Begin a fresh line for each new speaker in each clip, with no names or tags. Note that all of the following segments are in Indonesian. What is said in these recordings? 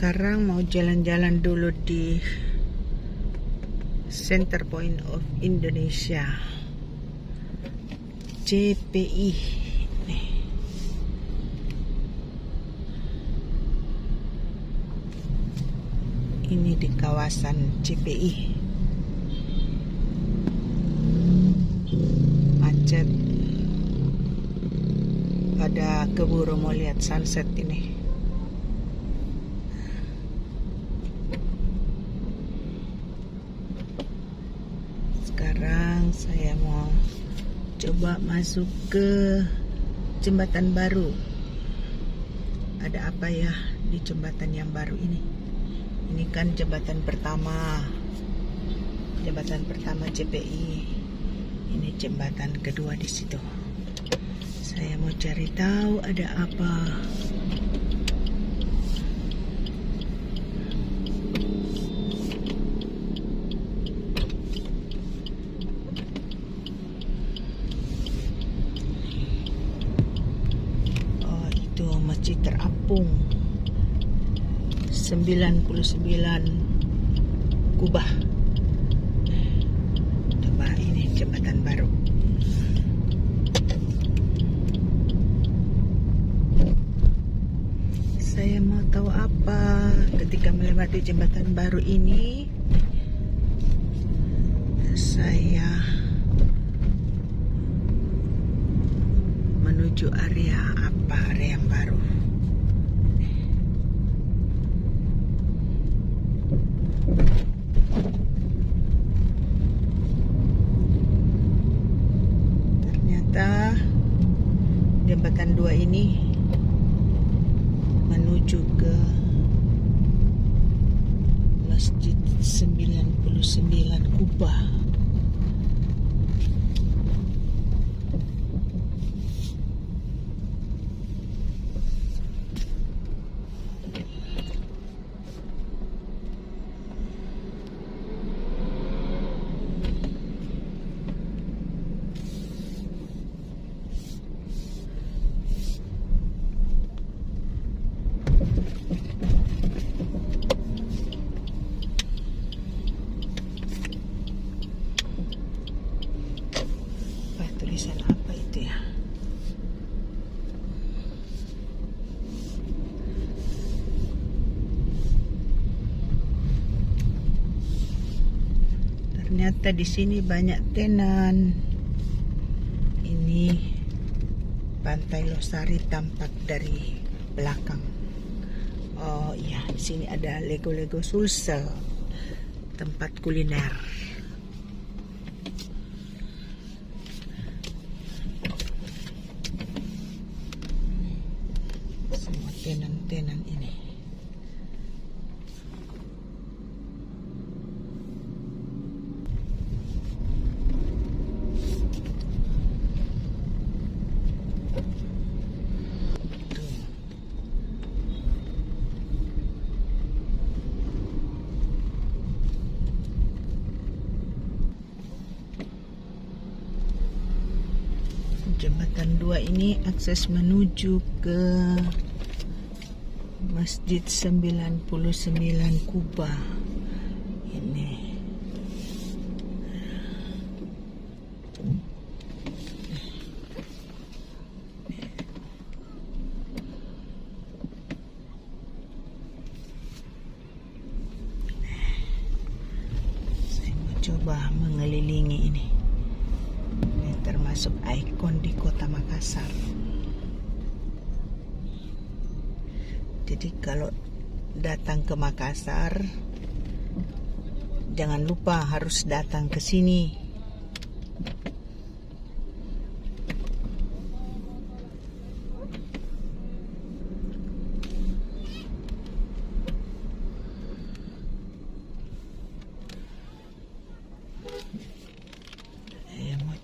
Sekarang mau jalan-jalan dulu di Center Point of Indonesia, CPI. Ini di kawasan CPI. Macet. Pada keburu mau lihat sunset ini. Sekarang saya mau coba masuk ke jembatan baru. Ada apa ya di jembatan yang baru ini? Ini kan jembatan pertama CPI. Ini jembatan kedua di situ. Saya mau cari tahu ada apa. Oh, itu masjid terapung 99 kubah. Coba ini jembatan baru. Saya mau tahu apa ketika melewati jembatan baru ini. Saya menuju area yang baru. Ternyata jembatan 2 ini menuju ke Masjid 99 kubah. Tulisan apa itu ya? Ternyata di sini banyak tenan. Ini Pantai Losari tampak dari belakang. Oh iya, di sini ada Lego Sulsel, tempat kuliner. Semua tenan-tenan ini. Jembatan 2 ini akses menuju ke Masjid 99 kubah. Ini saya mau coba mengelilingi ini. Termasuk ikon di kota Makassar. Jadi kalau datang ke Makassar, jangan lupa harus datang ke sini.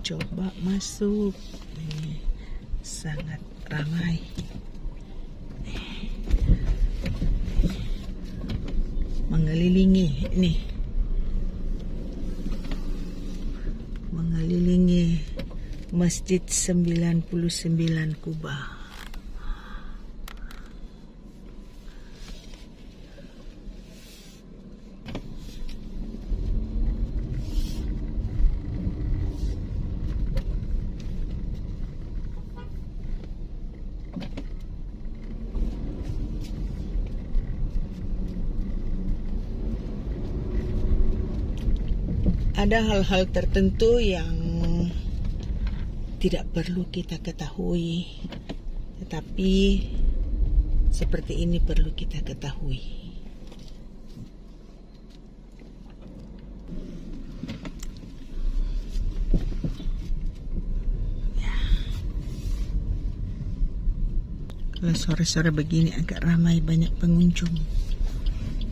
Coba masuk. Ini sangat ramai. Mengelilingi ini. Mengelilingi Masjid 99 kubah. Ada hal-hal tertentu yang tidak perlu kita ketahui, tetapi seperti ini perlu kita ketahui. Ya. Kalau sore-sore begini agak ramai, banyak pengunjung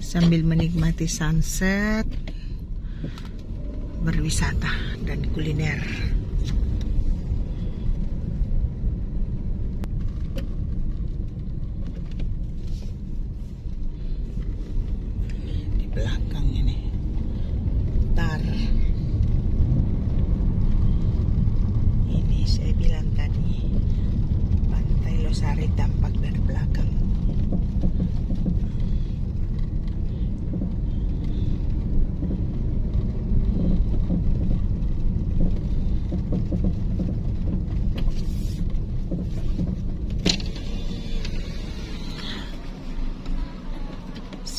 sambil menikmati sunset, berwisata dan kuliner. Di belakang ini tar. Ini saya bilang tadi, Pantai Losari tampak dari belakang.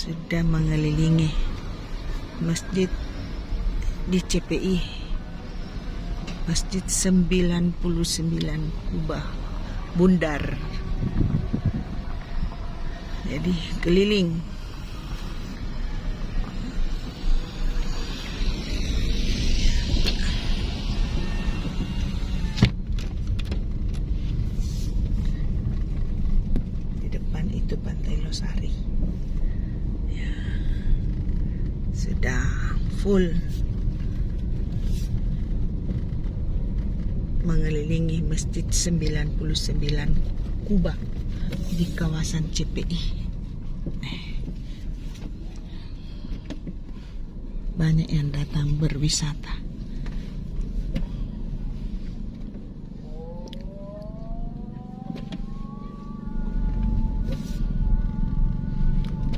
Sudah mengelilingi masjid di CPI, Masjid 99 Kubah Bundar. Jadi keliling. Di depan itu Pantai Losari. Sudah full mengelilingi Masjid 99 Kubah di kawasan CPI. Banyak yang datang berwisata.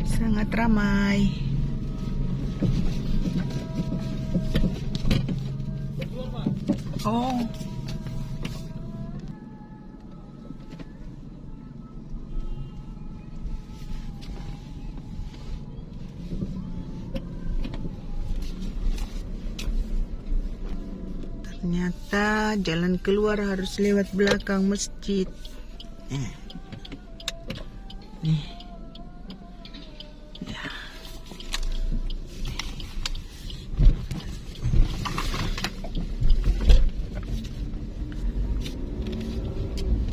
Sangat ramai. Oh, ternyata jalan keluar harus lewat belakang masjid. Nih. Ya.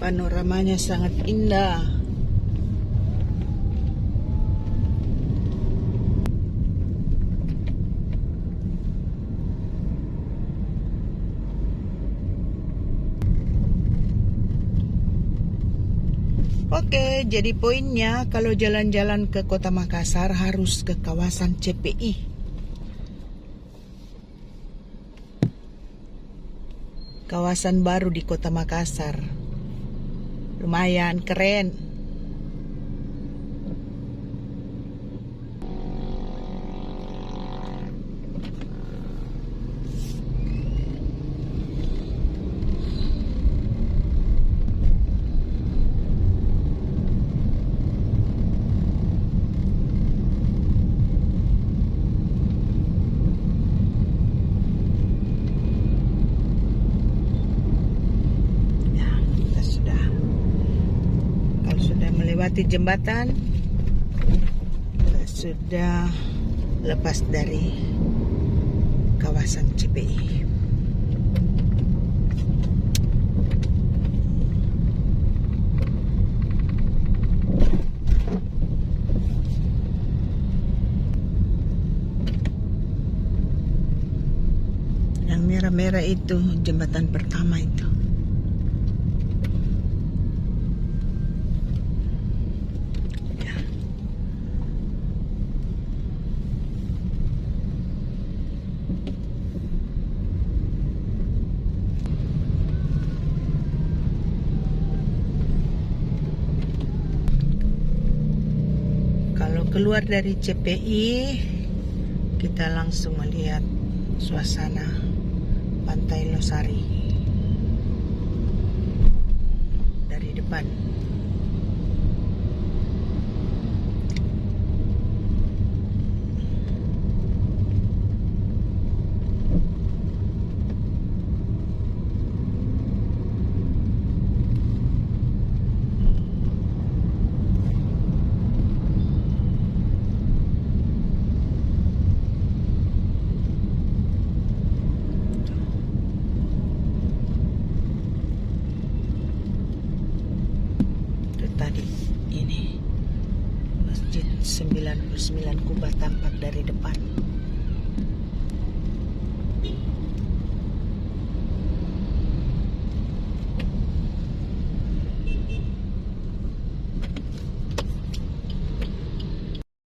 Panoramanya sangat indah. Oke, jadi poinnya kalau jalan-jalan ke Kota Makassar harus ke kawasan CPI. Kawasan baru di Kota Makassar. Lumayan keren. Melewati jembatan, sudah lepas dari kawasan CPI. Yang merah-merah itu jembatan pertama itu. Keluar dari CPI, kita langsung melihat suasana Pantai Losari dari depan. 99 kubah tampak dari depan.